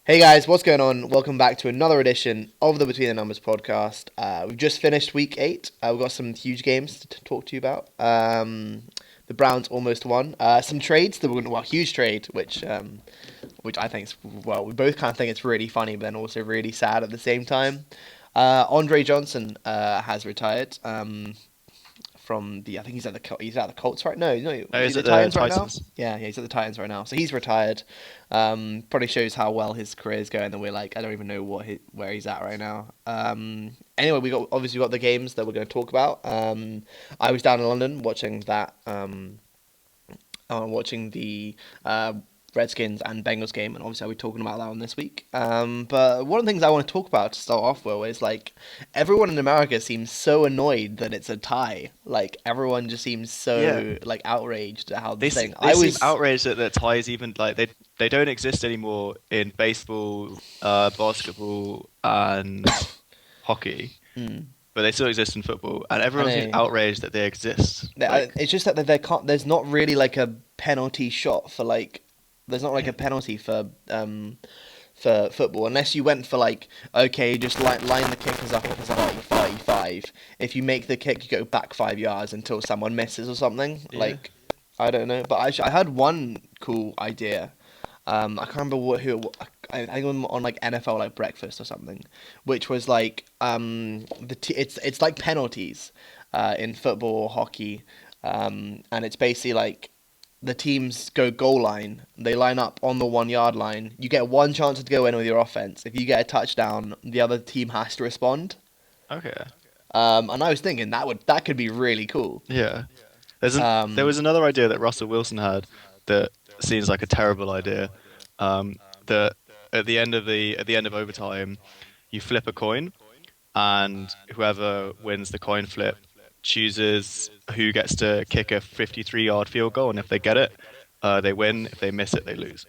Hey guys, what's going on? Welcome back to another edition of the Between the Numbers podcast. We've just finished week 8. We've got some huge games to talk to you about. The Browns almost won. Some trades that were huge trade, which I think is we both kind of think it's really funny, but then also really sad at the same time. Andre Johnson has retired. From the I think he's at the Colts right now. No, Oh, is he is the it the Titans right now? Titans? Yeah, he's at the Titans right now. So he's retired. Probably shows how well his career is going. And we're like, I don't even know where he's at right now. Anyway, we got the games that we're going to talk about. I was down in London watching that. Watching the Redskins and Bengals game, and obviously I'll be talking about that one this week. But one of the things I want to talk about to start off with is like everyone in America seems so annoyed that it's a tie. Like everyone just seems Yeah, so like outraged at how the they thing. they I seem was outraged that ties even like they don't exist anymore in baseball, basketball, and hockey, mm, but they still exist in football, and I everyone seems know. outraged that they exist. Like, It's just that there can't. There's not really like a penalty shot for like. There's not like yeah, a penalty for football unless you went for like okay, just line the kickers up as a like 35. If you make the kick, you go back 5 yards until someone misses or something. yeah, I don't know, but I had one cool idea. I can't remember I think on like NFL like breakfast or something, which was like it's like penalties, in football or hockey, and it's basically like the teams go goal line, they line up on the 1 yard line. You get one chance to go in with your offense. If you get a touchdown, the other team has to respond. okay, And I was thinking that could be really cool. yeah. There Um, was another idea that Russell Wilson had that seems like a terrible idea. That at the end of overtime, you flip a coin, and whoever wins the coin flip chooses who gets to kick a 53-yard field goal, and if they get it, they win. If they miss it, they lose.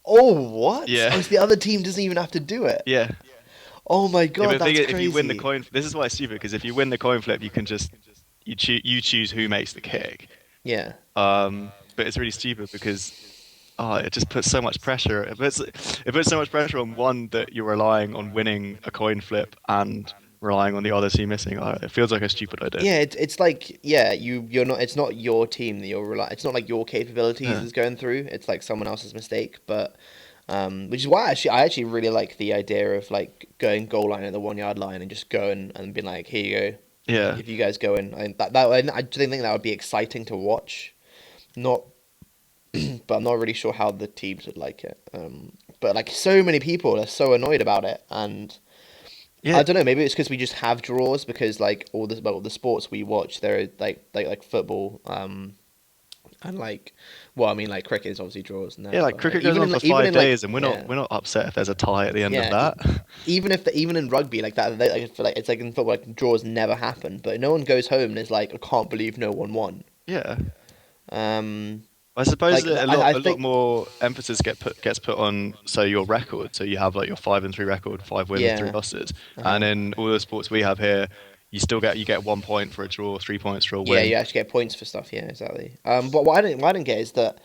oh, what? Yeah, Oh, so the other team doesn't even have to do it. yeah. Oh my Yeah, god, but the thing that's is, if you win the crazy. coin, this is why it's stupid because if you win the coin flip, you can just you choose who makes the kick. Yeah. But it's really stupid because it just puts so much pressure. It puts so much pressure on one that you're relying on winning a coin flip and relying on the other team missing. It feels like a stupid idea. Yeah, it's like yeah, you're not it's not your team that it's not like your capabilities Yeah. is going through. It's like someone else's mistake, but which is why I actually really like the idea of like going goal line at the 1 yard line and just going and being like, here you go. Like Yeah. if you guys go in, I just think that would be exciting to watch. Not, but I'm not really sure how the teams would like it. But like so many people are so annoyed about it, and Yeah. I don't know. Maybe it's because we just have draws because like all the sports we watch, they're like football, and like well, I mean like cricket is obviously draws and Yeah, that, like but like cricket goes on for even five in like days and yeah we're not upset if there's a tie at the end of yeah that. even in rugby like that, like, I feel like it's like in football like draws never happen, but no one goes home and is like I can't believe no one won. Yeah. Um, I suppose like that I a lot think more emphasis gets put on so your record. So you have like your 5-3 record, 5 wins, three yeah losses, uh and huh. in all the sports we have here, you get 1 point for a draw, 3 points for a Yeah, win. you actually get points for stuff. Yeah, exactly. But what I didn't get is that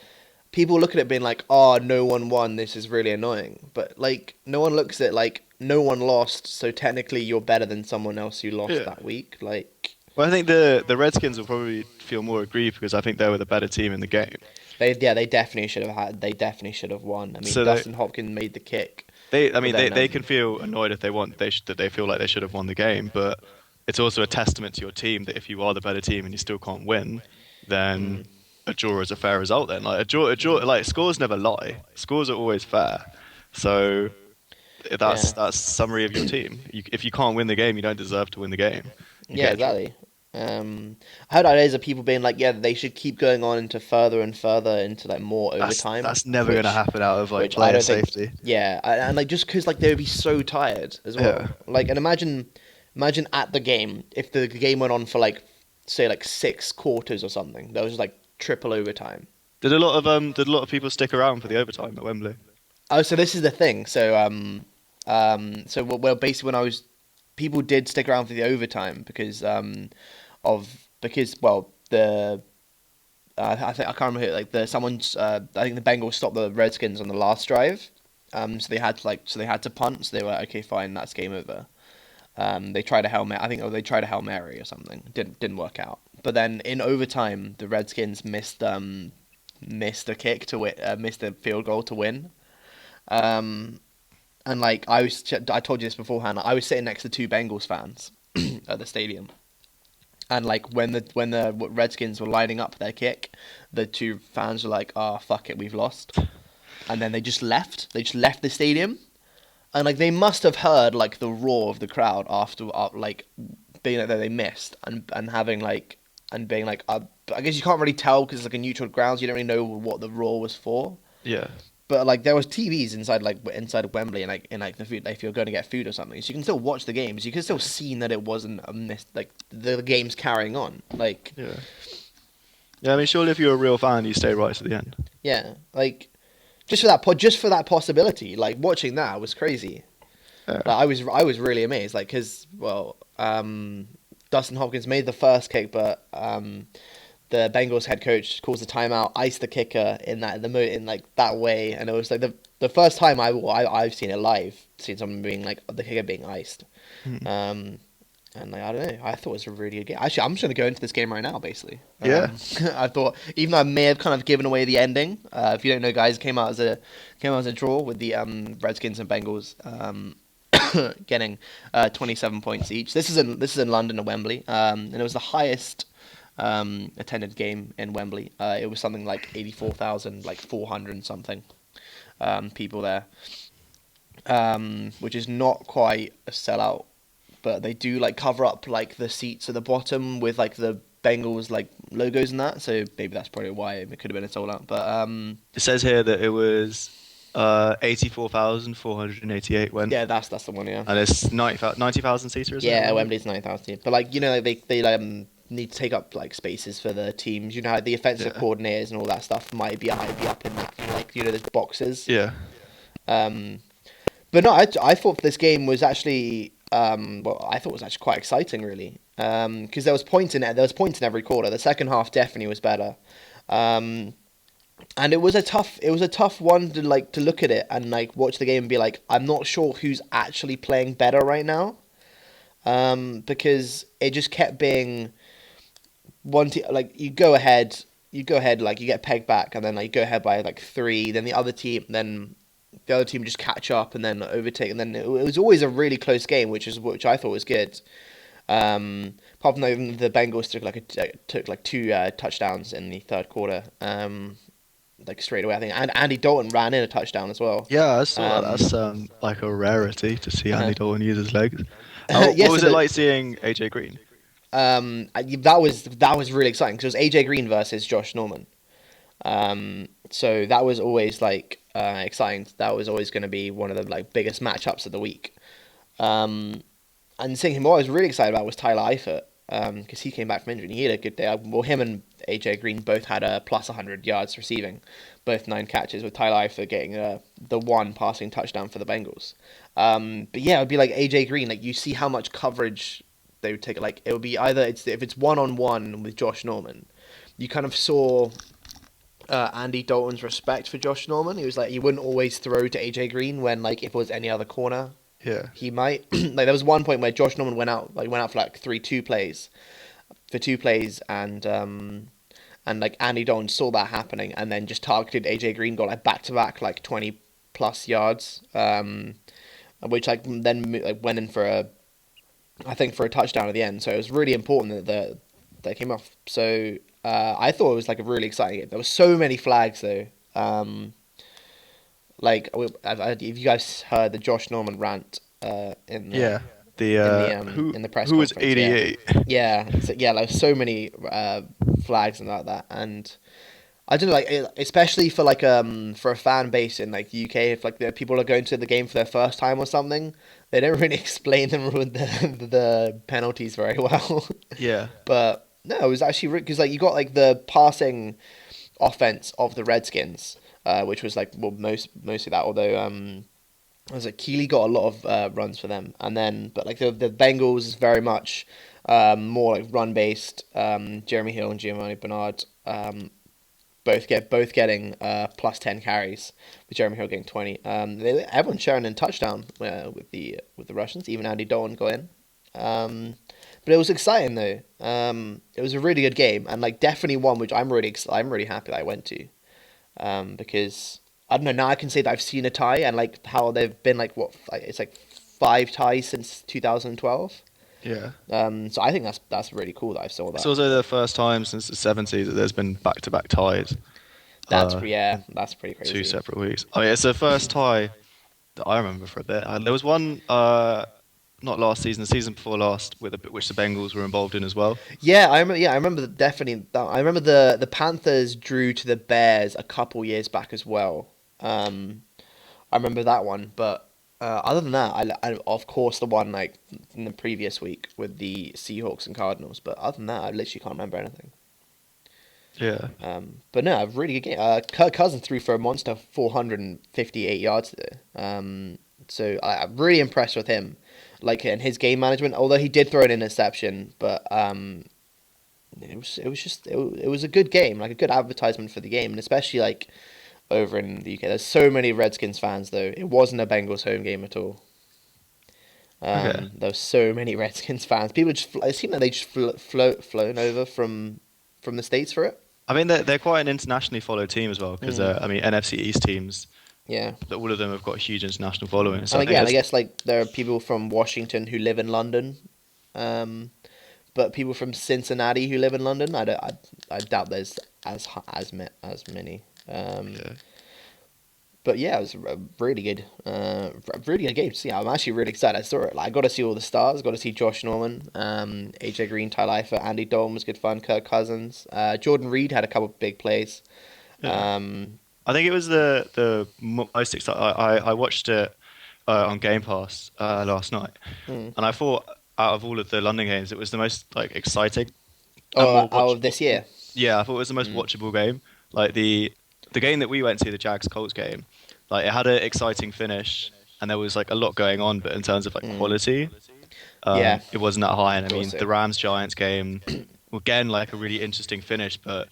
people look at it being like, "Oh, no one won. This is really annoying." But like, no one looks at like no one lost. So technically, you're better than someone else who lost Yeah. that week. Like, Well, I think the Redskins will probably feel more aggrieved because I think they were the better team in the game. they definitely should have had. They definitely should have won. I mean, So Dustin Hopkins made the kick, I but mean, then they can feel annoyed if they want that they feel like they should have won the game, but it's also a testament to your team that if you are the better team and you still can't win, then mm, a draw is a fair result. Then like a draw, mm, like scores never lie. Scores are always fair. So yeah. that's summary of your team. If you can't win the game, you don't deserve to win the game. You Yeah, get a draw. exactly. I heard ideas of people being like, yeah, they should keep going on into further and further into like more overtime, That's never gonna happen out of like I player don't think. safety. Yeah, and like just because like they would be so tired as Yeah. well. Like, and imagine at the game if the game went on for like say like 6 quarters or something. That was just like triple overtime. Did a lot of people stick around for the overtime at Wembley? Oh, so this is the thing. So well, basically when I was people did stick around for the overtime because well the I think I can't remember who, like the someone's I think the Bengals stopped the Redskins on the last drive. So they had to punt. So they were okay, fine, that's game over. They tried a Hail Mary. I think they tried a Hail Mary or something. Didn't work out. But then in overtime, the Redskins missed a kick to win, missed a field goal to win. Um, and like I told you this beforehand. I was sitting next to two Bengals fans at the stadium, and like when the Redskins were lining up their kick, the two fans were like, "Ah, oh, fuck it, we've lost," and then they just left. They just left the stadium, and like they must have heard like the roar of the crowd after like being that they missed and having like and being like, I guess you can't really tell because it's like a neutral ground, so you don't really know what the roar was for. Yeah. But like there was TVs inside of Wembley and like in like the food, like, if you're going to get food or something, so you can still watch the games. You can still see that it wasn't a miss, like the game's carrying on. Like Yeah. Yeah, I mean, surely if you're a real fan, you stay right to the end. yeah, like just for that possibility, like watching that was crazy. Yeah. Like, I was really amazed, like because Dustin Hopkins made the first kick, but the Bengals head coach calls the timeout, iced the kicker in like that way, and it was like the first time I've seen it live, seen someone being like the kicker being iced, and like I don't know, I thought it was a really good game. Actually, I'm just gonna go into this game right now, basically. Yeah. I thought even though I may have kind of given away the ending, if you don't know, guys, it came out as a draw with the Redskins and Bengals. Getting 27 points each. This is in London at Wembley, and it was the highest attended game in Wembley. It was something like 84,000, like 400 and something people there, which is not quite a sellout, but they do like cover up like the seats at the bottom with like the Bengals like logos and that. So maybe that's probably why it could have been a sold out. But It says here that it was 84,488 went. yeah, that's the one. Yeah. And it's 90,000 seater, isn't it? Yeah, Wembley's 9,000. But like they need to take up like spaces for the teams. You know, how the offensive coordinators and all that stuff might be up in like those boxes. Yeah. But no, I thought this game was actually I thought it was actually quite exciting, really. Because there was points in it. There was points in every quarter. The second half definitely was better. And it was a tough one to look at it and like watch the game and be like, I'm not sure who's actually playing better right now. Because it just kept being one team, like you go ahead, like you get pegged back, and then like you go ahead by like 3, then the other team just catch up and then overtake, and then it was always a really close game, which I thought was good. Apart from the Bengals took like 2 touchdowns in the third quarter, like straight away, I think, and Andy Dalton ran in a touchdown as well. Yeah, I saw that. That's like a rarity to see Andy Dalton use his legs. What Yes, was it like seeing AJ Green? That was really exciting because it was AJ Green versus Josh Norman. So that was always like exciting. That was always going to be one of the like biggest matchups of the week. And seeing him, what I was really excited about was Tyler Eifert, because he came back from injury and he had a good day. Well, him and AJ Green both had a plus 100 yards receiving, both 9 catches, with Tyler Eifert getting the 1 passing touchdown for the Bengals. But yeah, it would be like AJ Green, like you see how much coverage they would take. Like it would be either if it's 1-on-1 with Josh Norman, you kind of saw Andy Dalton's respect for Josh Norman. He was like, he wouldn't always throw to AJ Green when like if it was any other corner. Yeah. He might. Like there was one point where Josh Norman went out for like 2 plays, and like Andy Dalton saw that happening and then just targeted AJ Green, got like back to back like 20 plus yards, which like then like went in for a touchdown at the end. So it was really important that they came off. So I thought it was like a really exciting game. There were so many flags though. Like, have you guys heard the Josh Norman rant in the, in the press who was conference? 88? Yeah, like so many flags and like that, and I don't know, like especially for like for a fan base in like the UK, if like the people are going to the game for their first time or something, they don't really explain them with the penalties very well. Yeah. But no, it was actually because like you got like the passing offense of the Redskins. Which was like mostly that, although I was like Keely got a lot of runs for them, and then but like the Bengals is very much more like run based. Jeremy Hill and Giovanni Bernard both getting plus 10 carries, with Jeremy Hill getting 20. Everyone's sharing in touchdown with the Russians. Even Andy Dalton got in. But it was exciting though. It was a really good game, and like definitely one which I'm really happy that I went to, because I don't know, now I can say that I've seen a tie, and like how they've been like it's like 5 ties since 2012. Yeah. So I think that's really cool that I saw that. It's also the first time since the 70s that there's been back-to-back ties. That's pretty crazy. 2 separate weeks. I mean, it's the first tie that I remember for a bit. There was one, not last season, the season before last, which the Bengals were involved in as well. Yeah, I remember. Yeah, I remember definitely. I remember the Panthers drew to the Bears a couple years back as well. I remember that one, but other than that, I of course the one like in the previous week with the Seahawks and Cardinals. But other than that, I literally can't remember anything. Yeah. But no, a really good game. Kirk Cousins threw for a monster 458 yards today. So I'm really impressed with him, like in his game management. Although he did throw an interception, but it was a good game, like a good advertisement for the game, and especially like over in the UK. There's so many Redskins fans though. It wasn't a Bengals home game at all. Okay. There were so many Redskins fans. People just it seemed like they just flown over from the States for it. I mean, they're quite an internationally followed team as well, because I mean, NFC East teams, Yeah. all of them have got a huge international following. So And again, I guess like there are people from Washington who live in London, but people from Cincinnati who live in London, I doubt there's as many. Yeah. But yeah, it was a really good game to see. I'm actually really excited. I saw it. Like, I got to see all the stars. Got to see Josh Norman, AJ Green, Ty Eifert, Andy Dalton was good fun. Kirk Cousins, Jordan Reed had a couple of big plays. Yeah. I think it was the most exciting. I watched it on Game Pass last night, and I thought out of all of the London games, it was the most like exciting. Out of this year. Yeah, I thought it was the most watchable game. Like the game that we went to, the Jags Colts game, like it had an exciting finish, and there was like a lot going on. But in terms of like quality, Yeah. it wasn't that high. And I mean, Also. the Rams Giants game, again, like a really interesting finish, but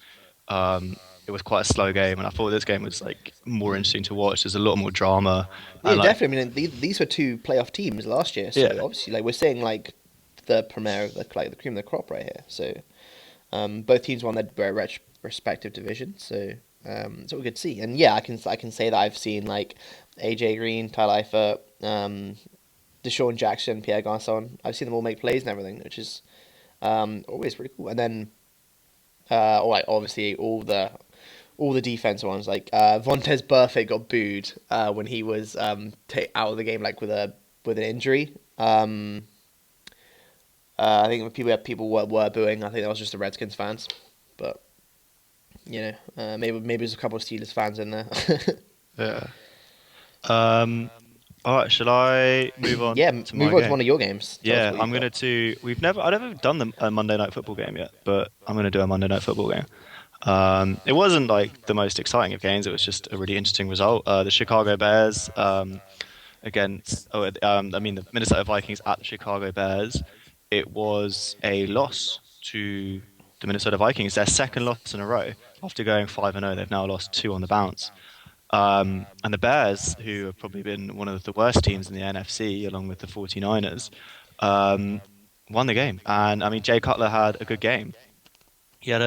it was quite a slow game. And I thought this game was like more interesting to watch. There's a lot more drama. Yeah, And, like, definitely. I mean, these were two playoff teams last year, so Yeah. obviously, like we're saying, like the premier, the cream of the crop right here. So, both teams won their respective divisions, so it's all good to see. And yeah, I can say that I've seen like AJ Green, Tyler Eifert, Deshaun Jackson, Pierre Garçon. I've seen them all make plays and everything, which is always pretty cool. And then, obviously all the defense ones, like Vontez Burfict got booed when he was out of the game, like with an injury. I think people were booing. I think that was just the Redskins fans, but you know, maybe there's a couple of Steelers fans in there. Yeah. All right. Shall I move on? Yeah, to move my on to game? one of your games. Tell us Yeah, what I'm you've gonna got. do. I've never done a Monday Night Football game yet, but I'm gonna do a Monday Night Football game. It wasn't like the most exciting of games. It was just a really interesting result. The Chicago Bears against, the Minnesota Vikings at the Chicago Bears. It was a loss to the Minnesota Vikings. Their second loss in a row after going 5-0. They've now lost 2 on the bounce. And the Bears, who have probably been one of the worst teams in the NFC, along with the 49ers, won the game. And I mean, Jay Cutler had a good game. He had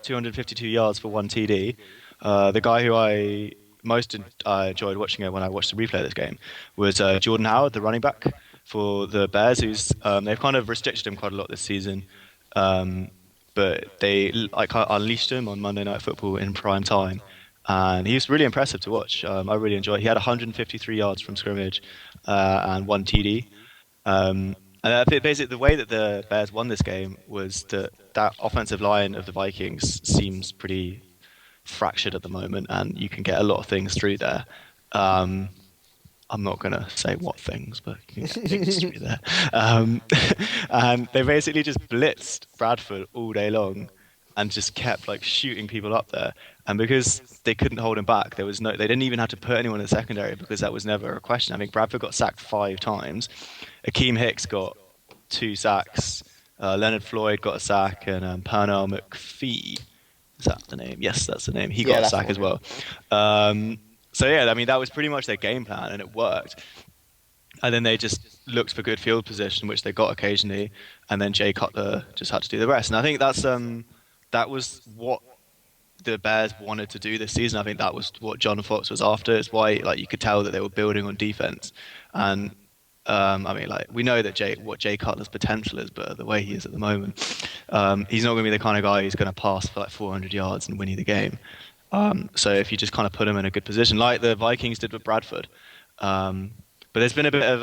252 yards for 1 TD. The guy who I most enjoyed watching it when I watched the replay of this game was Jordan Howard, the running back for the Bears, who's they've kind of restricted him quite a lot this season. But they unleashed him on Monday Night Football in prime time. And he was really impressive to watch. I really enjoyed it. He had 153 yards from scrimmage and 1 TD. And basically, the way that the Bears won this game was that offensive line of the Vikings seems pretty fractured at the moment, and you can get a lot of things through there. I'm not going to say what things, but you can get things through there. And they basically just blitzed Bradford all day long and just kept like shooting people up there. And because they couldn't hold him back, they didn't even have to put anyone in the secondary because that was never a question. I mean, Bradford got sacked 5 times. Akeem Hicks got 2 sacks. Leonard Floyd got a sack, and Pernell McPhee Is that the name? Yes, that's the name. He Yeah, got a that's the sack one. as Yeah. well. So yeah, I mean that was pretty much their game plan, and it worked. And then they just looked for good field position, which they got occasionally, and then Jay Cutler just had to do the rest. And I think that was what the Bears wanted to do this season. I think that was what John Fox was after. It's why like you could tell that they were building on defense, and I mean like we know that what Jay Cutler's potential is, but the way he is at the moment, he's not going to be the kind of guy who's going to pass for like 400 yards and win you the game. So if you just kind of put him in a good position, like the Vikings did with Bradford. But there's been a bit of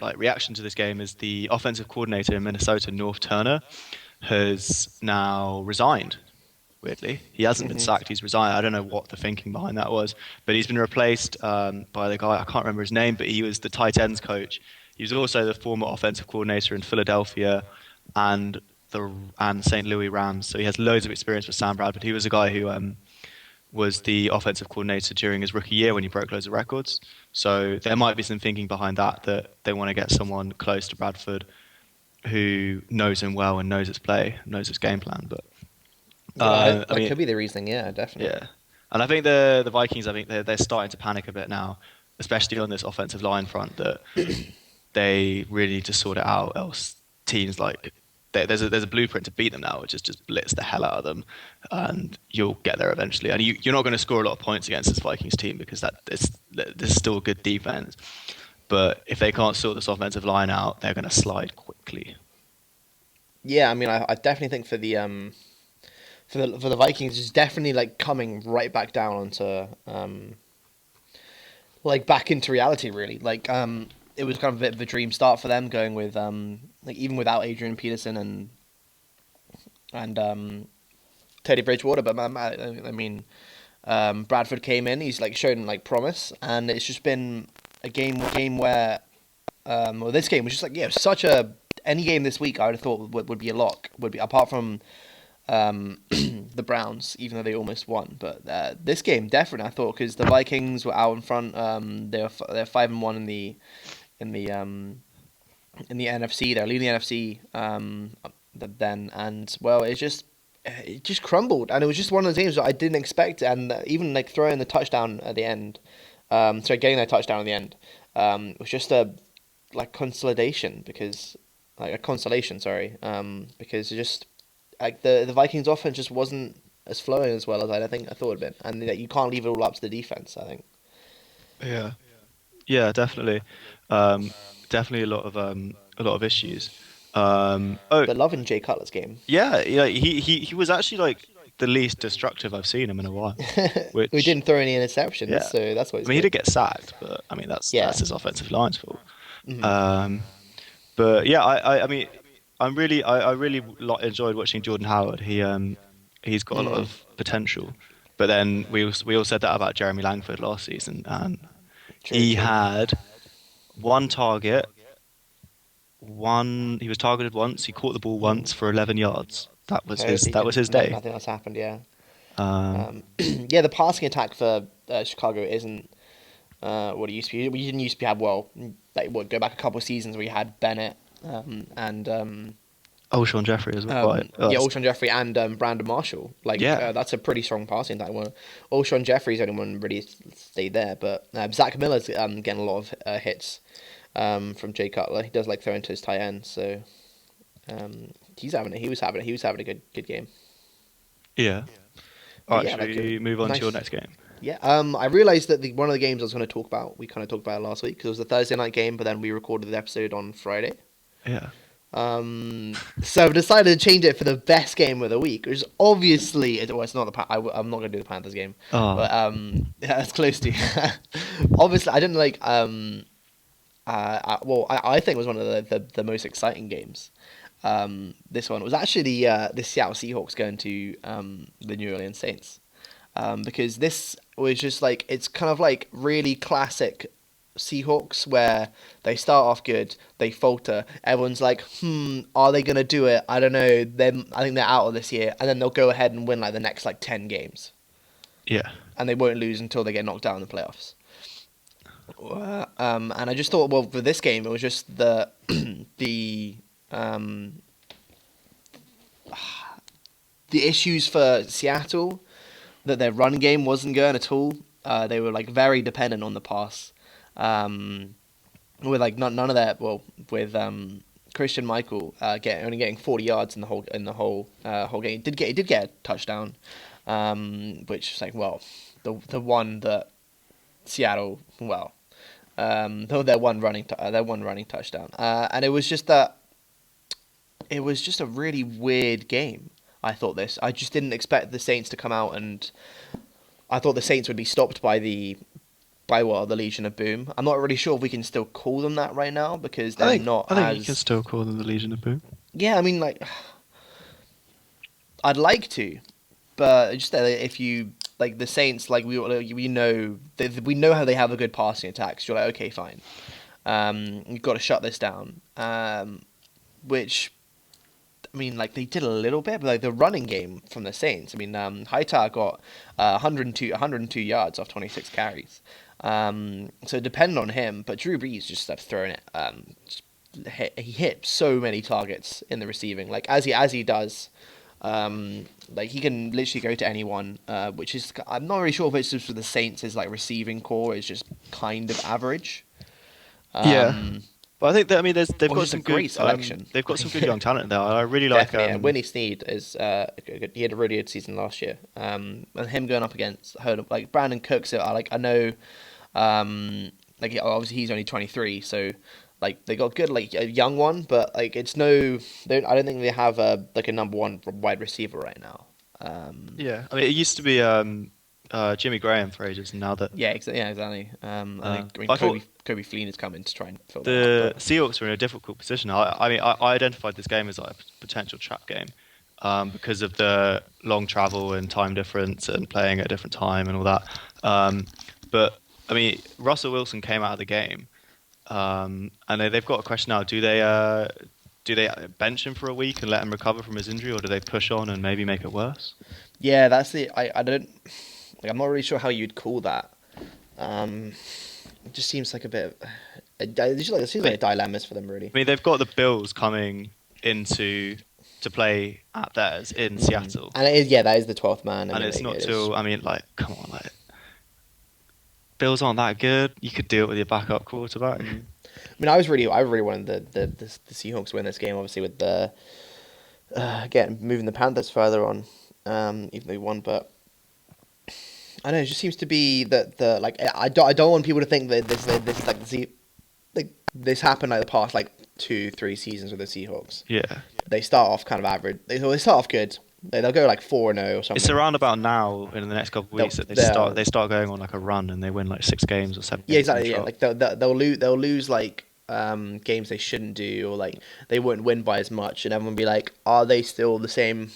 like reaction to this game as the offensive coordinator in Minnesota, North Turner, has now resigned. Weirdly, he hasn't been Hmm. sacked; he's resigned. I don't know what the thinking behind that was, but he's been replaced by the guy I can't remember his name, but he was the tight ends coach. He was also the former offensive coordinator in Philadelphia and the St. Louis Rams. So he has loads of experience with Sam Bradford. He was a guy who was the offensive coordinator during his rookie year when he broke loads of records. So there might be some thinking behind that they want to get someone close to Bradford who knows him well and knows his play, knows his game plan. But Yeah, I that mean, could be the reasoning. Yeah, definitely. yeah, and I think the Vikings, I think they're starting to panic a bit now, especially on this offensive line front. That they really need to sort it out, else teams like there's a blueprint to beat them now, which is just blitz the hell out of them, and you'll get there eventually. And you're not going to score a lot of points against this Vikings team because this is still a good defense. But if they can't sort this offensive line out, they're going to slide quickly. Yeah, I mean, I definitely think for the Vikings, it's definitely like coming right back down onto like back into reality. Really, like it was kind of a bit of a dream start for them, going with like even without Adrian Peterson and Teddy Bridgewater. But I mean, Bradford came in. He's like shown like promise, and it's just been a game where well, this game was just like such a any game this week I would have thought would be a lock. Would be apart from the Browns, even though they almost won. But this game definitely I thought because the Vikings were out in front. They're 5-1 in the in the NFC. They're leading the NFC then, and well, it just crumbled, and it was just one of the games that I didn't expect, and even like throwing the touchdown at the end, sorry, getting that touchdown at the end, was just a like consolidation because like a consolation, sorry, because it just like the Vikings offense just wasn't as flowing as well as I think I thought it'd been, and that you can't leave it all up to the defense. I think. Yeah, yeah, definitely, um, definitely a lot of issues. Oh, But loving Jay Cutler's game. yeah, yeah, he was actually like the least destructive I've seen him in a while. We Which, didn't throw any interceptions, yeah, so that's I always mean he good. did get sacked, but I mean Yeah. that's his offensive line's fault. Hmm. Um, but yeah, I mean I really enjoyed watching Jordan Howard. He's got a lot Hmm. of potential. But then we all said that about Jeremy Langford last season, and True, he true. had one target, he was targeted once, he caught the ball Hmm. once for 11 yards. Totally That was didn't. his day. Nothing else happened. Yeah. Um, Yeah, the passing attack for Chicago isn't what it used to be. We didn't used to have like what go back a couple of seasons where you had Bennett and Sean Jeffrey as well. Right. Oh, yeah, Alshon Jeffrey and Brandon Marshall. Like yeah, that's a pretty strong passing attack. Well, Alshon Jeffrey's the only one really stayed there, but Zach Miller's getting a lot of hits from Jay Cutler. He does like throw into his tight end, so he was having a good game. yeah. All But right, yeah, should like we move on to your nice. next game? Yeah, I realized that one of the games I was going to talk about, we kind of talked about it last week because it was a Thursday night game, but then we recorded the episode on Friday. Yeah. So I've decided to change it for the best game of the week, which is obviously well, it's not I'm not going to do the Panthers game, Oh, but yeah, that's close to. Obviously, I didn't like. I think it was one of the most exciting games. This one was actually the Seattle Seahawks going to the New Orleans Saints. Because this was just like it's kind of like really classic Seahawks where they start off good, they falter. Everyone's like, are they gonna do it? I don't know. Then I think they're out of this year, and then they'll go ahead and win like the next like 10 games, yeah. and they won't lose until they get knocked out in the playoffs. And I just thought, well, for this game, it was just the um, the issues for Seattle, that their run game wasn't going at all. They were like very dependent on the pass. With like none of that. Well, with Christian Michael only getting 40 yards in the whole game. He did get a touchdown, which is like, well, the one that Seattle, well, their one running touchdown, and it was just that. It was just a really weird game. I just didn't expect the Saints to come out, and I thought the Saints would be stopped by the Legion of Boom. I'm not really sure if we can still call them that right now because they're not. I think you can still call them the Legion of Boom. Yeah, I mean, like, I'd like to, but just if you like the Saints, like we know how they have a good passing attack. So you're like, okay, fine. You've got to shut this down. Which, I mean, like they did a little bit, but like the running game from the Saints. I mean, Hightower got 102 yards off 26 carries. So it depended on him, but Drew Brees just started throwing it. He hit so many targets in the receiving, like as he does. Like he can literally go to anyone, which is I'm not really sure if it's just for the Saints' like receiving core is just kind of average. But I think that, I mean, they've got some some good great selection. they've got some good young talent there. I really like. And Winnie Snead is he had a really good season last year. And him going up against like Brandon Cooks, I know, like obviously he's only 23, so like they got good like a young one, but like I don't think they have a number one wide receiver right now. I mean, it used to be Jimmy Graham for ages, and now that exactly. I think Kobe Fleen is coming to try and fill the that up, Seahawks are in a difficult position. I identified this game as like a potential trap game because of the long travel and time difference and playing at a different time and all that. But I mean, Russell Wilson came out of the game, and they've got a question now: do they bench him for a week and let him recover from his injury, or do they push on and maybe make it worse? Yeah, that's the I don't. Like, I'm not really sure how you'd call that. It just seems like a bit of... It seems like a dilemmas for them, really. I mean, they've got the Bills coming to play at theirs in Seattle. And that is the 12th man. And it's not till... I mean, like, come on, like... Bills aren't that good. You could do it with your backup quarterback. I mean, I really wanted the Seahawks to win this game, obviously, with the... moving the Panthers further on, even though they won, but... I don't know. It just seems to be that I don't want people to think that this happened like the past like 2-3 seasons with the Seahawks. Yeah, they start off kind of average. They start off good. They'll go like 4-0 or something. It's around about now in the next couple of weeks that they start going on like a run and they win like 6 games or 7. Yeah, exactly. Yeah, like they'll lose like games they shouldn't do, or like they won't win by as much, and everyone will be like, are they still the same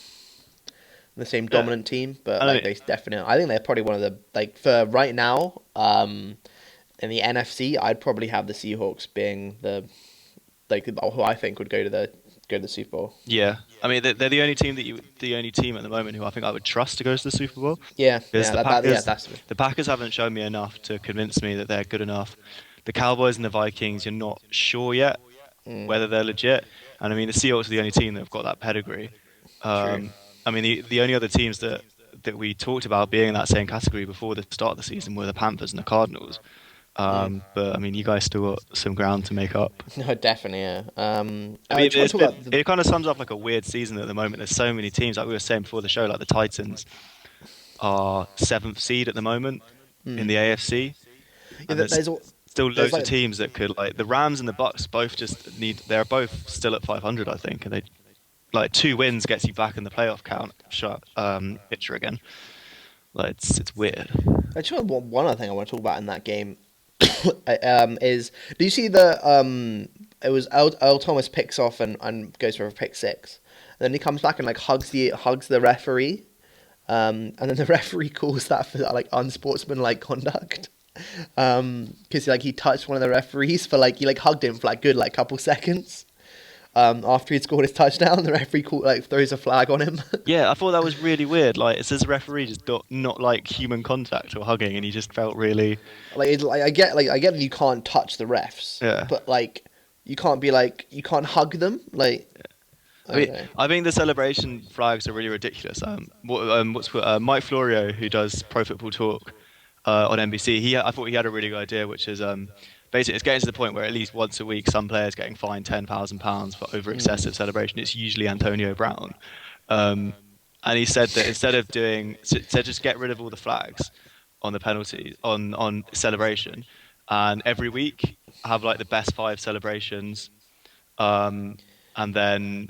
dominant team? But like they definitely, I think they're probably one of the, like, for right now, in the NFC, I'd probably have the Seahawks being the, like, who I think would go to the Super Bowl. Yeah, I mean they're the only team at the moment who I think I would trust to go to the Super Bowl. Yeah, the Packers haven't shown me enough to convince me that they're good enough. The Cowboys and the Vikings, you're not sure yet whether they're legit. And I mean the Seahawks are the only team that have got that pedigree. True. I mean, the only other teams that we talked about being in that same category before the start of the season were the Panthers and the Cardinals. But, I mean, you guys still got some ground to make up. No, definitely, yeah. I mean, it kind of sums up like a weird season at the moment. There's so many teams, like we were saying before the show, like the Titans are 7th seed at the moment in the AFC. Yeah, there's still loads of teams that could, like, the Rams and the Bucks both they're both still at 500, I think, and they... Like 2 wins gets you back in the playoff picture again. Like it's weird. Actually, one other thing I want to talk about in that game is, do you see the it was Earl Thomas picks off and goes for a pick 6, and then he comes back and like hugs the referee, and then the referee calls that for like unsportsmanlike conduct. Because he touched one of the referees for like, he like hugged him for like good like couple seconds. After he'd scored his touchdown, the referee throws a flag on him. Yeah, I thought that was really weird. Like, it says the referee just not like human contact or hugging, and he just felt really... I get that you can't touch the refs. Yeah. But, like, you can't hug them. Like, I don't know. I think the celebration flags are really ridiculous. Mike Florio, who does Pro Football Talk on NBC, I thought he had a really good idea, which is basically it's getting to the point where at least once a week some player's getting fined £10,000 for over excessive celebration. It's usually Antonio Brown, and he said that instead of said just get rid of all the flags on the penalty on celebration, and every week have like the best 5 celebrations, and then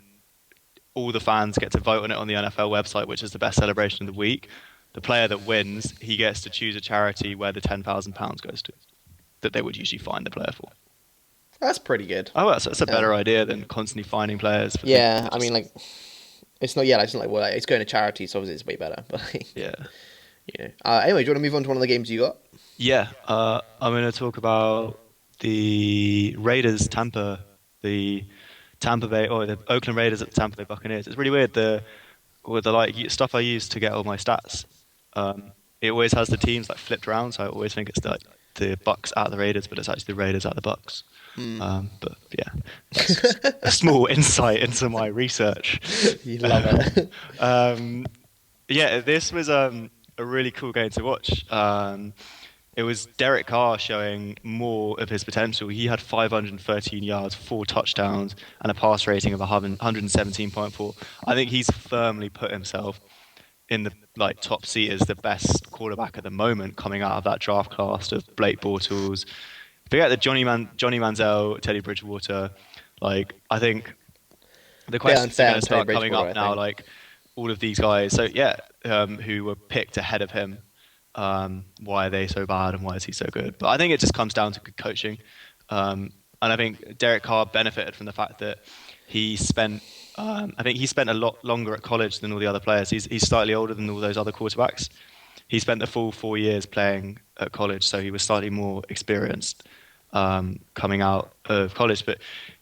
all the fans get to vote on it on the NFL website, which is the best celebration of the week. The player that wins, he gets to choose a charity where the £10,000 goes to, that they would usually fine the player for. That's pretty good. Oh, that's a better idea than constantly fining players. For Yeah, I mean, like, it's not. Yeah, it's not like, well, like, it's going to charity, so obviously it's way better. But like, Yeah. you know. Anyway, do you want to move on to one of the games you got? Yeah, I'm going to talk about the Tampa Bay, or the Oakland Raiders at the Tampa Bay Buccaneers. It's really weird with the like stuff I use to get all my stats. It always has the teams like flipped around, so I always think it's the Bucks at the Raiders, but it's actually the Raiders at the Bucks. But yeah, that's just a small insight into my research. You love it. Yeah, this was a really cool game to watch. It was Derek Carr showing more of his potential. He had 513 yards, 4 touchdowns, and a pass rating of 117.4. I think he's firmly put himself in the top seat as the best quarterback at the moment, coming out of that draft class of Blake Bortles. Forget that Johnny Manziel, Teddy Bridgewater. Like, I think the questions are going to start coming up now. Like, all of these guys. So yeah, who were picked ahead of him. Why are they so bad and why is he so good? But I think it just comes down to good coaching. And I think Derek Carr benefited from the fact that he spent a lot longer at college than all the other players. He's slightly older than all those other quarterbacks. He spent the full 4 years playing at college, so he was slightly more experienced coming out of college. But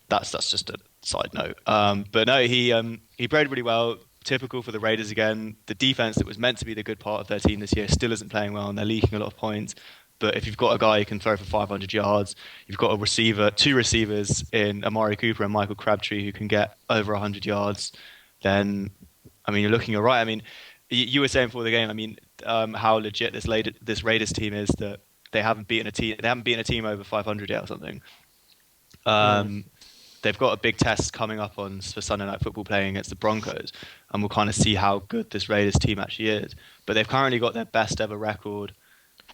that's just a side note. But no, he played really well. Typical for the Raiders again. The defense that was meant to be the good part of their team this year still isn't playing well, and they're leaking a lot of points. But if you've got a guy who can throw for 500 yards, you've got two receivers in Amari Cooper and Michael Crabtree who can get over 100 yards, then, I mean, you're looking all right. I mean, you were saying before the game, I mean, how legit this Raiders team is, that they haven't beaten a team over 500 yet or something. They've got a big test coming up for Sunday Night Football, playing against the Broncos, and we'll kind of see how good this Raiders team actually is. But they've currently got their best ever record.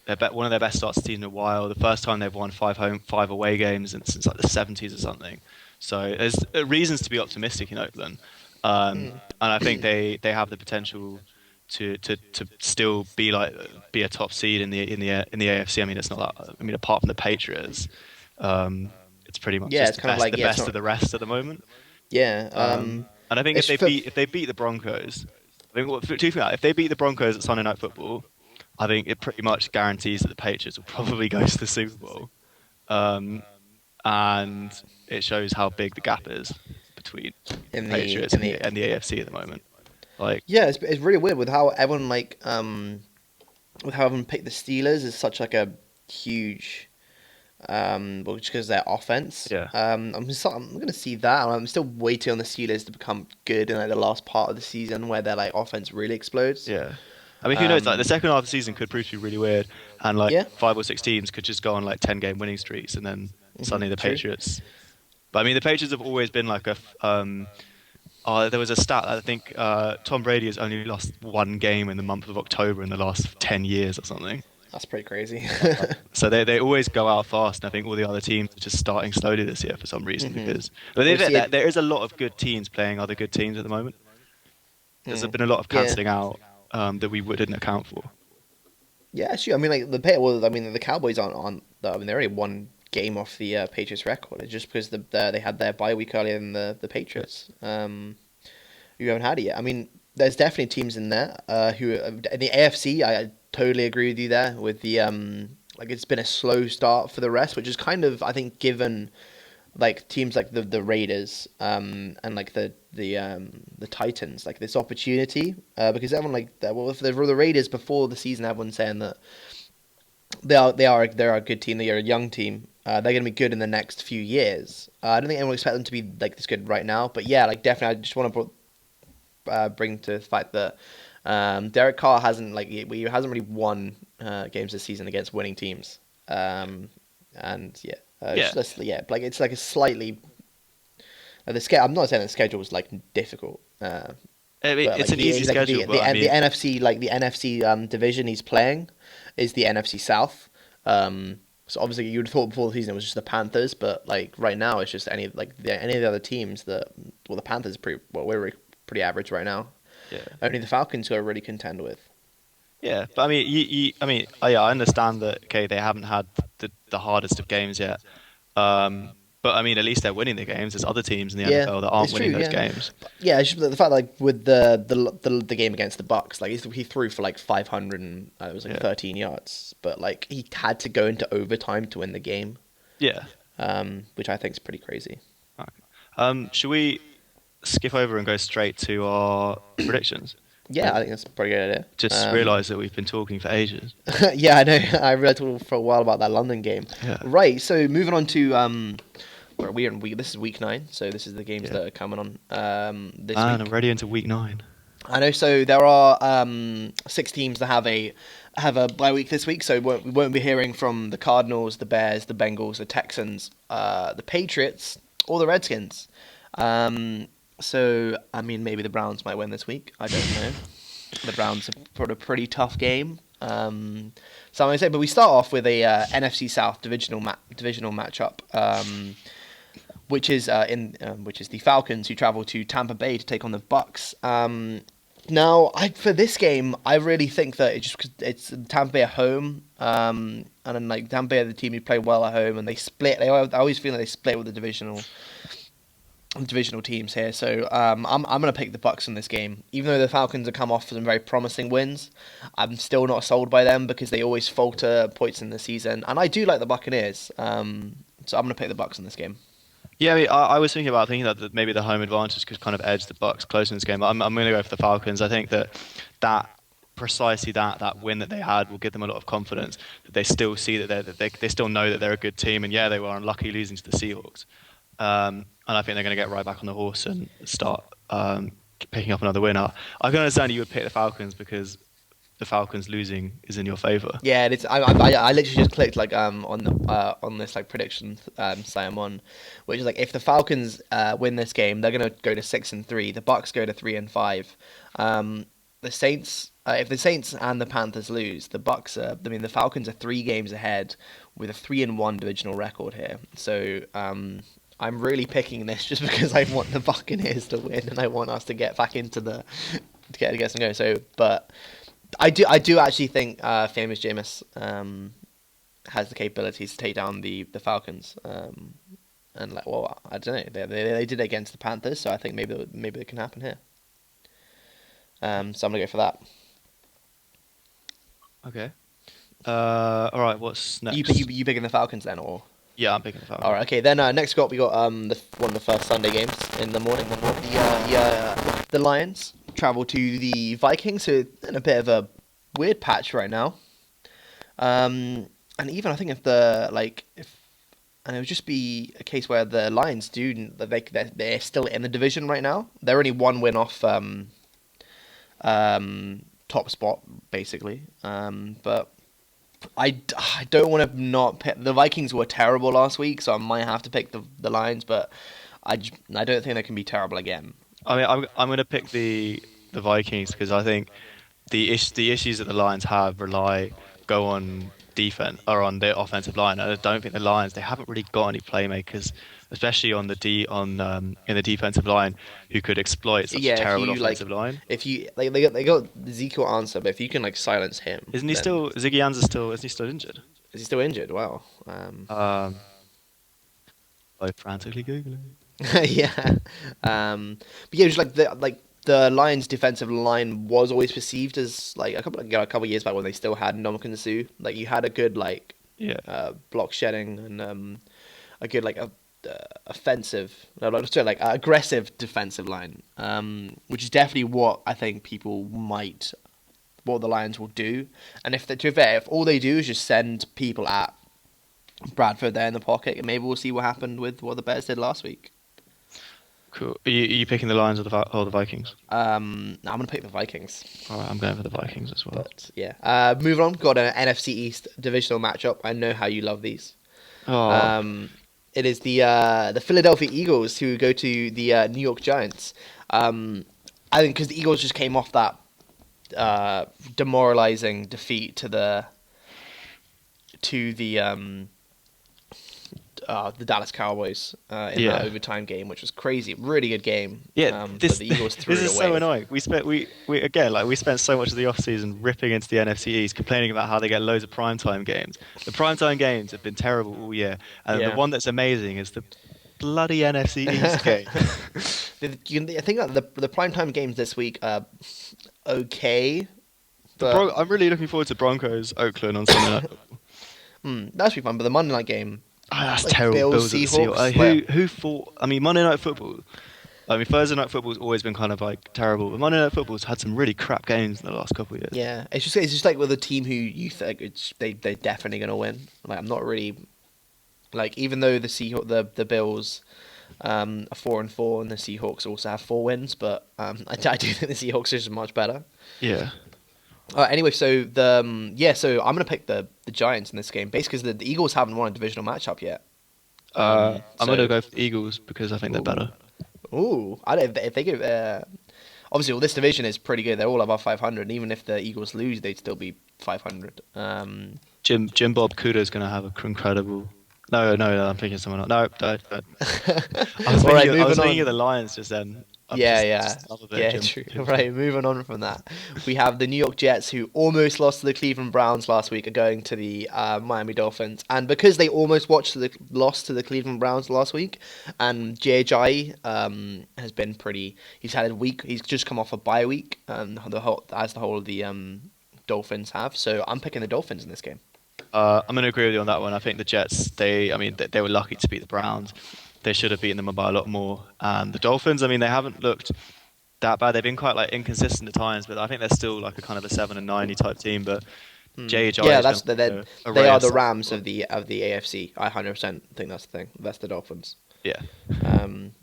One of their best starts in a while. The first time they've won 5 away games since like the 70s or something. So there's reasons to be optimistic in Oakland, and I think they have the potential to still be a top seed in the AFC. I mean, it's not that. I mean, apart from the Patriots. It's pretty much just the best of the rest at the moment. Yeah. And I think if they beat the Broncos, if they beat the Broncos at Sunday Night Football, I think it pretty much guarantees that the Patriots will probably go to the Super Bowl. And it shows how big the gap is between the Patriots and the AFC at the moment. Like, yeah, it's really weird with how everyone picked the Steelers as such like a huge. Just because their offense. Yeah. I'm going to see that. I'm still waiting on the Steelers to become good in the last part of the season where their offense really explodes. Yeah. I mean, who knows? The second half of the season could prove to be really weird, and 5 or 6 teams could just go on 10-game winning streaks, and then suddenly the Patriots. But I mean, the Patriots have always been there was a stat that I think Tom Brady has only lost 1 game in the month of October in the last 10 years or something. That's pretty crazy. So they always go out fast, and I think all the other teams are just starting slowly this year for some reason. But there is a lot of good teams playing other good teams at the moment. There's been a lot of cancelling out that we didn't account for. Yeah, sure. I mean, the Cowboys aren't. I mean, they're only 1 game off the Patriots record. It's just because they had their bye week earlier than the Patriots. You haven't had it yet. I mean, there's definitely teams in there who in the AFC. I totally agree with you there. With the it's been a slow start for the rest, which is kind of, I think, given teams like the Raiders and the Titans this opportunity because everyone for the Raiders before the season, everyone's saying that they're a good team. They're a young team they're going to be good in the next few years. I don't think anyone expect them to be like this good right now, but yeah, like definitely, I just want to bring to the fact that Derek Carr hasn't hasn't really won games this season against winning teams, and yeah, like it's like a slightly I'm not saying the schedule is like difficult. I mean, But it's like an easy schedule, but I mean, the NFC the NFC division he's playing is the NFC South. So obviously you would have thought before the season it was just the Panthers, but like right now it's just any of the other teams that the Panthers we're pretty average right now. yeah. Only the Falcons who are really contend with. Yeah, but I mean, yeah, I understand that. Okay, they haven't had the hardest of games yet, but I mean, at least they're winning the games. There's other teams in the Yeah, NFL that aren't it's winning true, those yeah. games. Yeah, it's just the fact like with the game against the Bucks, like he threw for like 500 and it was like Yeah. 13 yards, but like he had to go into overtime to win the game, Yeah. which I think is pretty crazy. Should we skip over and go straight to our predictions? Yeah, I think that's a pretty good idea. Just realised that we've been talking for ages. Yeah, I know. I realized for a while about that London game. Yeah. Right. So moving on to where are we in week? This is week 9. So this is the games Yeah. that are coming on this And week. I'm ready into week 9. I know. So there are 6 teams that have a bye week this week. So we won't be hearing from the Cardinals, the Bears, the Bengals, the Texans, the Patriots, or the Redskins. So I mean, maybe the Browns might win this week. I don't know. The Browns have put a pretty tough game. So I'm going to say, but we start off with a NFC South divisional matchup, which is the Falcons who travel to Tampa Bay to take on the Bucks. Now, for this game, I really think that it's Tampa Bay at home, and then like Tampa Bay are the team who play well at home, and they split. I always feel like they split with the divisional teams here. So I'm gonna pick the Bucks in this game, even though the Falcons have come off some very promising wins. I'm still not sold by them because they always falter points in the season, and I do like the Buccaneers. So I'm gonna pick the Bucks in this game. Yeah, I mean, I was thinking that maybe the home advantage could kind of edge the Bucks close in this game. I'm going to go for the Falcons. I think that precisely that win that they had will give them a lot of confidence. That they still see that they still know that they're a good team, and yeah, they were unlucky losing to the Seahawks. And I think they're going to get right back on the horse and start picking up another win. I can understand you would pick the Falcons because the Falcons losing is in your favour. Yeah, it's I literally just clicked like on this like prediction site I'm on, which is like if the Falcons win this game, they're gonna go to 6-3. The Bucks go to 3-5. The Saints, if the Saints and the Panthers lose, the Falcons are 3 games ahead with a 3-1 divisional record here. So I'm really picking this just because I want the Buccaneers to win and I want us to get back into to get some going. So, but I do actually think famous Jameis has the capabilities to take down the Falcons. And like, well, I don't know. They did it against the Panthers, so I think maybe it can happen here. So I'm gonna go for that. Okay. All right. What's next? You picking the Falcons then, or? Yeah, I'm picking the Falcons. All right. Okay. Then next up we got one of the first Sunday games in the morning. The Lions travel to the Vikings, who are in a bit of a weird patch right now. And even I think and it would just be a case where the Lions they're still in the division right now. They're only 1 win off top spot basically. But I don't want to not pick. The Vikings were terrible last week, so I might have to pick the Lions. But I don't think they can be terrible again. I mean, I'm going to pick the Vikings because I think the issues that the Lions have go on defense or on the offensive line. I don't think the Lions, they haven't really got any playmakers, especially on in the defensive line, who could exploit such a terrible offensive line. If you they got Ezekiel Ansah, but if you can like silence him, isn't he still injured? Is he still injured? Wow. I'm frantically googling. Yeah. But yeah, just the Lions' defensive line was always perceived as like a couple of years back when they still had Ndamukong Suh. Like you had a good block shedding and a good aggressive defensive line, which is definitely what I think what the Lions will do. And if all they do is just send people at Bradford there in the pocket, and maybe we'll see what happened with what the Bears did last week. Cool. Are you picking the Lions or the Vikings? I'm gonna pick the Vikings. All right, I'm going for the Vikings as well. But yeah, moving on. Got an NFC East divisional matchup. I know how you love these. Oh, It is the Philadelphia Eagles who go to the New York Giants. I think because the Eagles just came off that demoralizing defeat to the Dallas Cowboys in that overtime game, which was crazy. Really good game. yeah. But the Eagles threw This it is away. so annoying. We again we spent so much of the off season ripping into the NFC East, complaining about how they get loads of primetime games. The primetime games have been terrible all year, and the Yeah. one that's amazing is the bloody NFC East game. I think that the primetime games this week are okay. But I'm really looking forward to Broncos Oakland on Sunday night. that should be fun. But the Monday night game, Oh, that's like terrible. Bills, Bills at the Seahawks, Seahawks. like- Who fought? I mean, Monday Night Football. I mean, Thursday Night Football's always been kind of like terrible, but Monday Night Football's had some really crap games in the last couple of years. yeah, it's just like with a team who you think they're definitely gonna win. Like I'm not really like even though the Bills are 4-4 and the Seahawks also have 4 wins, but I do think the Seahawks are just much better. Yeah. Anyway, so so I'm gonna pick the Giants in this game, basically because the Eagles haven't won a divisional matchup yet. I'm so- gonna go for the Eagles because I think they're better. Ooh, I don't if they give. Obviously, well, this division is pretty good. They're all above 500. And even if the Eagles lose, they'd still be 500. Jim Bob Cooter's gonna have an incredible. No, I'm thinking someone else. No, don't. I was All right, thinking, I was moving thinking on. of the Lions just then. I'm Yeah. just love a bit of True. Jim. Right, moving on from that, we have the New York Jets, who almost lost to the Cleveland Browns last week, are going to the Miami Dolphins, and because they almost lost to the Cleveland Browns last week, and JHI has been pretty. He's had a week. He's just come off a bye week, the whole of the Dolphins have. So I'm picking the Dolphins in this game. I'm going to agree with you on that one. I think the Jets, they were lucky to beat the Browns. They should have beaten them by a lot more. And the Dolphins, I mean, they haven't looked that bad. They've been quite like inconsistent at times, but I think they're still like a kind of a 7-90 type team. But JHI, Yeah, is that's gonna be a they ray are of the sun. Rams of the AFC. I 100% think that's the thing. That's the Dolphins. Yeah.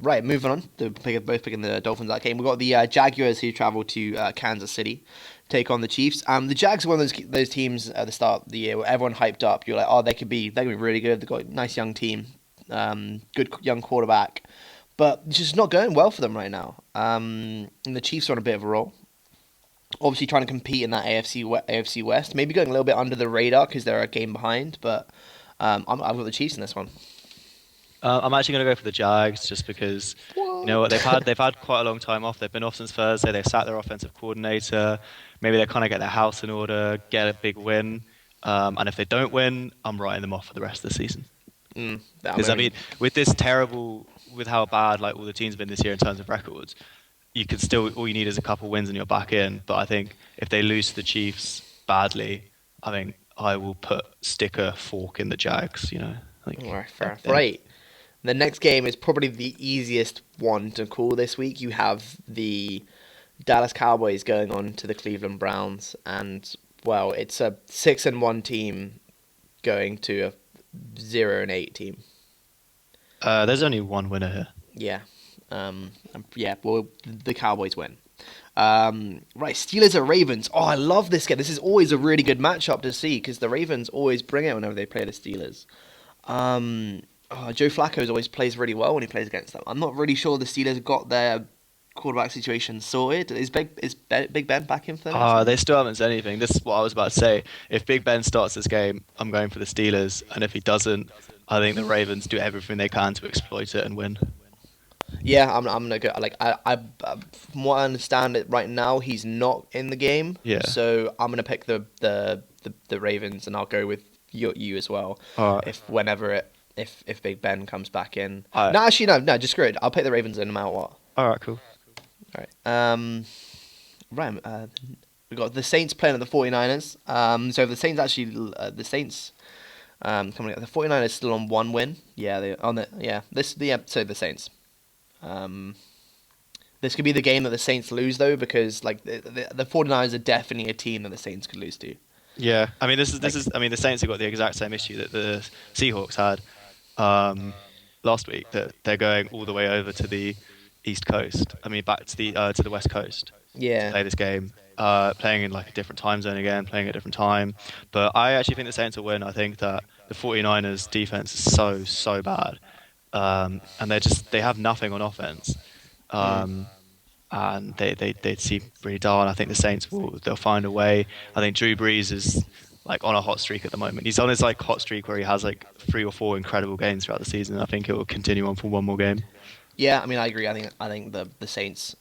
Right, moving on. Both picking the Dolphins that game. We've got the Jaguars who travel to Kansas City, take on the Chiefs. The Jags are one of those teams at the start of the year where everyone hyped up. You're like, oh, they could be really good. They've got a nice young team, good young quarterback, but it's just not going well for them right now. And the Chiefs are on a bit of a roll. Obviously, trying to compete in that AFC West, maybe going a little bit under the radar because they're a game behind. But I've got the Chiefs in this one. I'm actually going to go for the Jags just because you know what they've had quite a long time off. They've been off since Thursday. They've sacked their offensive coordinator. Maybe they kind of get their house in order, get a big win. And if they don't win, I'm writing them off for the rest of the season. Because I mean, with how bad like all the teams have been this year in terms of records, you can still all you need is a couple wins and you're back in. But I think if they lose to the Chiefs badly, I think I will stick a fork in the Jags. You know, like, all right, fair. Right. The next game is probably the easiest one to call this week. You have the Dallas Cowboys going on to the Cleveland Browns, and well, it's a 6-1 team going to a 0-8 team. There's only one winner here. Yeah, Well, the Cowboys win. Right, Steelers or Ravens. Oh, I love this game. This is always a really good matchup to see because the Ravens always bring it whenever they play the Steelers. Joe Flacco always plays really well when he plays against them. I'm not really sure the Steelers got their quarterback situation sorted. Is Big Ben back in for them? They still haven't said anything. This is what I was about to say. If Big Ben starts this game, I'm going for the Steelers, and if he doesn't, I think the Ravens do everything they can to exploit it and win. Yeah, I'm gonna go. Like I from what I understand it right now, he's not in the game. Yeah. So I'm gonna pick the Ravens, and I'll go with you as well. Alright. If Big Ben comes back in. Alright. No, actually no, just screw it. I'll pick the Ravens in no matter what. All right, cool. All right. We got the Saints playing at the 49ers. So the Saints coming up. The 49ers still on one win. Yeah, so the Saints. This could be the game that the Saints lose though, because like the 49ers are definitely a team that the Saints could lose to. Yeah, I mean this Like, is I mean the Saints have got the exact same issue that the Seahawks had um, last week. That they're going all the way over to the East Coast. I mean back to the West Coast to yeah, play this game. Playing in like a different time zone again, playing at a different time. But I actually think the Saints will win. I think that the 49ers defense is so bad, and they have nothing on offense. mm, Um, and they seem really dull. And I think the Saints they'll find a way. I think Drew Brees is like on a hot streak at the moment. He's on his like hot streak where he has like 3 or 4 incredible games throughout the season. I think it will continue on for one more game. yeah. I mean, I agree. I think the Saints,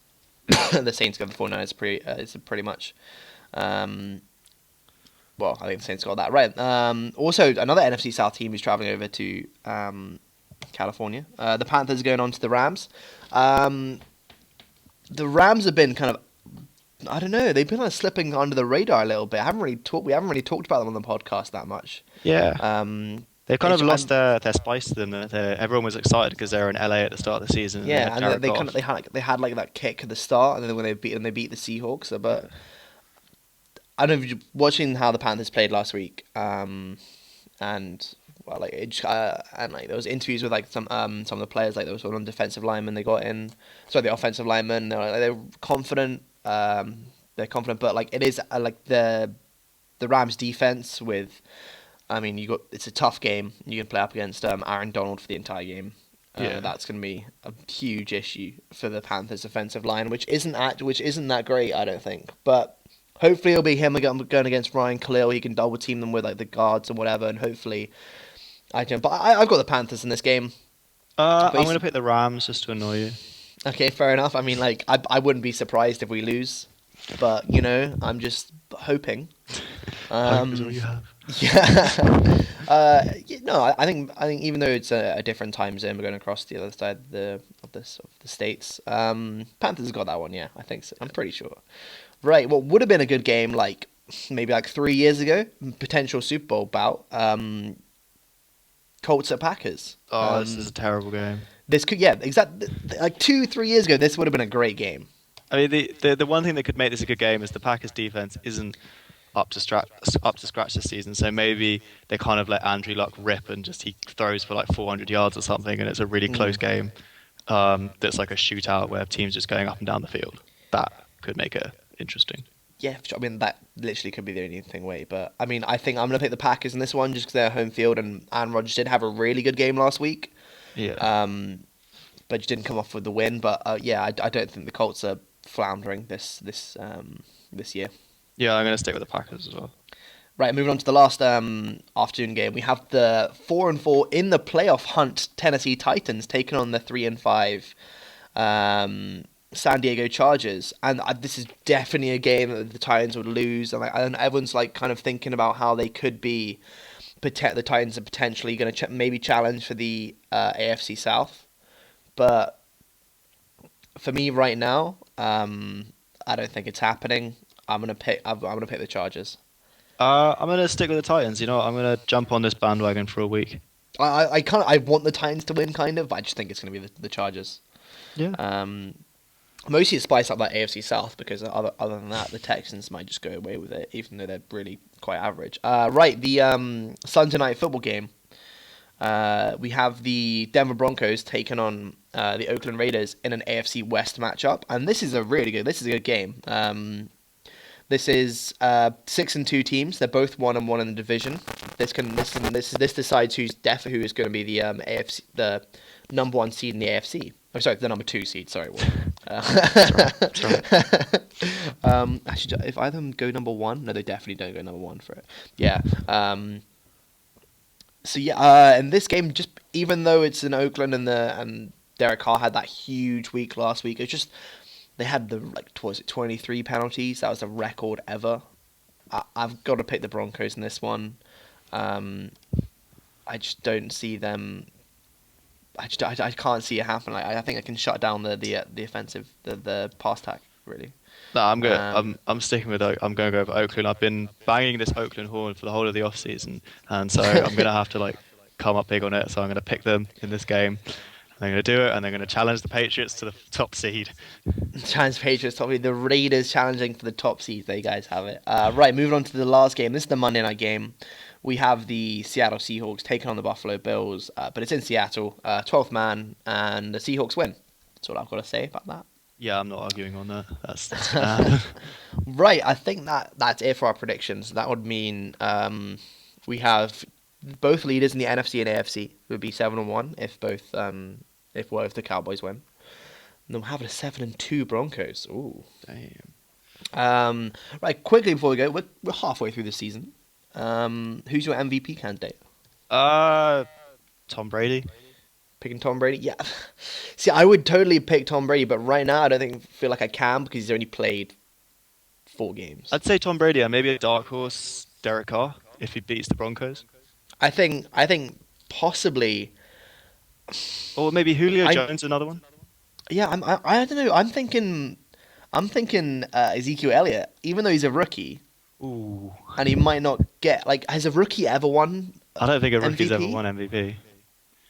the Saints got the 49ers pretty. It's pretty much. Um, well, I think the Saints got that right. Also, another NFC South team is traveling over to California. The Panthers are going on to the Rams. Um, the Rams have been kind of, I don't know, they've been like slipping under the radar a little bit. We haven't really talked about them on the podcast that much. Yeah, Um, they've kind of it's- lost their spice to them. Everyone was excited because they were in LA at the start of the season and they yeah, had and Jared they Goff. they had like that kick at the start, and then when they beat the Seahawks. But I don't know if you're watching how the Panthers played last week, and well, like and like there was interviews with like some of the players, like there was one defensive lineman they got in, sorry, the offensive lineman. They were confident. They're confident, but like it is like the Rams defense with. I mean, it's a tough game. You can play up against Aaron Donald for the entire game. Yeah. That's going to be a huge issue for the Panthers' offensive line, which isn't that great, I don't think. But hopefully it'll be him going against Ryan Khalil. He can double team them with like the guards and whatever, and hopefully I can. But I've got the Panthers in this game. I'm But going to pick the Rams just to annoy you. okay, fair enough. I mean, like I wouldn't be surprised if we lose, but I'm just hoping. Hope is all you have. Yeah. No, I think even though it's a different time zone, we're going across the other side of the states. Panthers got that one, yeah. I think so. I'm pretty sure. Right. What would have been a good game, like maybe like 3 years ago, potential Super Bowl bout. Colts at Packers. Oh, this is a terrible game. This could, yeah, exactly. Like 3 years ago, this would have been a great game. I mean, the one thing that could make this a good game is the Packers defense isn't up to scratch this season. So maybe they kind of let Andrew Luck rip and just he throws for like 400 yards or something, and it's a really close game. That's like a shootout where teams just going up and down the field. That could make it interesting. Yeah, I mean, that literally could be the only thing way. But, I mean, I think I'm going to pick the Packers in this one just because they're home field and Aaron Rodgers did have a really good game last week. Yeah. But just didn't come off with the win. But, yeah, I don't think the Colts are floundering this year. Yeah, I'm going to stick with the Packers as well. Right, moving on to the last afternoon game. We have the 4-4 in the playoff hunt Tennessee Titans taking on the 3-5 San Diego Chargers, and this is definitely a game that the Titans would lose, and everyone's like kind of thinking about how they could be. The Titans are potentially going to maybe challenge for the AFC South, but for me right now, I don't think it's happening. I'm gonna pick the Chargers. I'm going to stick with the Titans. You know, I'm going to jump on this bandwagon for a week. I want the Titans to win, kind of, but I just think it's going to be the Chargers. Yeah. Mostly to spice up that AFC South, because other than that, the Texans might just go away with it, even though they're really quite average. Right, the Sunday night football game. We have the Denver Broncos taking on the Oakland Raiders in an AFC West matchup, and this is a good game. This is 6-2 teams. They're both 1-1 in the division. This decides who is going to be the AFC, the number 1 seed in the AFC. Oh, sorry, the number 2 seed. Sorry. Sorry. Actually, if either of them go number 1, no, they definitely don't go number 1 for it. Yeah. So yeah, in this game, just even though it's in Oakland and Derek Carr had that huge week last week, it's just. They had 23 penalties? That was a record ever. I've got to pick the Broncos in this one. I just don't see them. I can't see it happen. I think I can shut down the offensive, the pass attack, really. No, I'm good. I'm sticking with. I'm going to go for Oakland. I've been banging this Oakland horn for the whole of the off season, and so I'm going to have to come up big on it. So I'm going to pick them in this game. They're going to do it, and they're going to challenge the Patriots to the top seed. Challenge Patriots, probably the Raiders challenging for the top seed. There you guys have it. Right, moving on to the last game. This is the Monday night game. We have the Seattle Seahawks taking on the Buffalo Bills, but it's in Seattle, 12th man, and the Seahawks win. That's all I've got to say about that. Yeah, I'm not arguing on that. That's Right, I think that's it for our predictions. That would mean we have both leaders in the NFC and AFC. It would be 7-1 if both if the Cowboys win. And then we're having a 7-2 Broncos. Ooh. damn. Right, quickly before we go, we're halfway through the season. Who's your MVP candidate? Tom Brady. Picking Tom Brady? Yeah. See, I would totally pick Tom Brady, but right now I don't feel like I can because he's only played 4 games. I'd say Tom Brady, and maybe a dark horse, Derek Carr, if he beats the Broncos. I think possibly. Or maybe Julio Jones, another one. Yeah, I don't know. I'm thinking Ezekiel Elliott, even though he's a rookie Ooh. and he might not get like. Has a rookie ever won? I don't think a rookie's ever MVP? won MVP.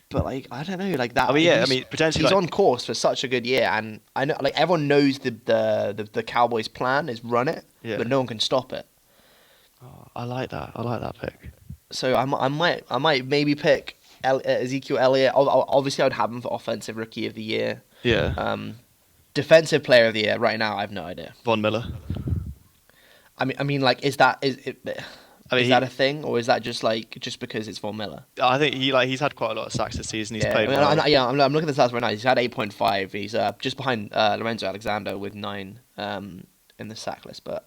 But like, I don't know, like that. I mean, yeah, he's- potentially. he's Like, on course for such a good year, and I know like everyone knows the Cowboys' plan is run it, Yeah. but no one can stop it. I like that. I like that pick. So I might maybe pick Ezekiel Elliott. Obviously, I would have him for offensive rookie of the year. Yeah. Defensive player of the year. Right now, I have no idea. Von Miller. I mean, like, is that I mean, is that a thing, or is that just because it's Von Miller? I think he's had quite a lot of sacks this season. He's Yeah, played I mean, well. I'm looking at the stats right now. He's had 8.5. He's just behind Lorenzo Alexander with 9 in the sack list. But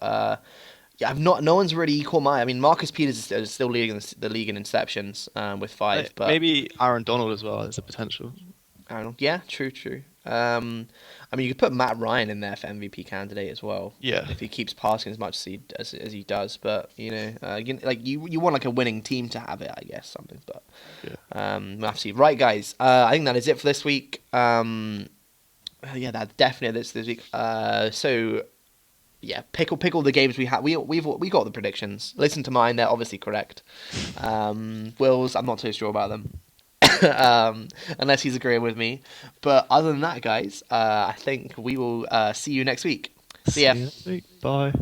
yeah, no one's really equal my. I mean, Marcus Peters is still leading the league in interceptions with 5. But Maybe Aaron Donald as well. There's a potential. I don't know. Yeah, true. I mean, you could put Matt Ryan in there for MVP candidate as well. Yeah. If he keeps passing as much as he does, but you want like a winning team to have it, I guess something. But we'll have to see. Right, guys. I think that is it for this week. Yeah, that's definitely this week. So yeah, pick all the games we have. We got the predictions. Listen to mine; they're obviously correct. Will's, I'm not so sure about them. Unless he's agreeing with me. But other than that, guys, I think we will see you next week. See ya. next week. Bye.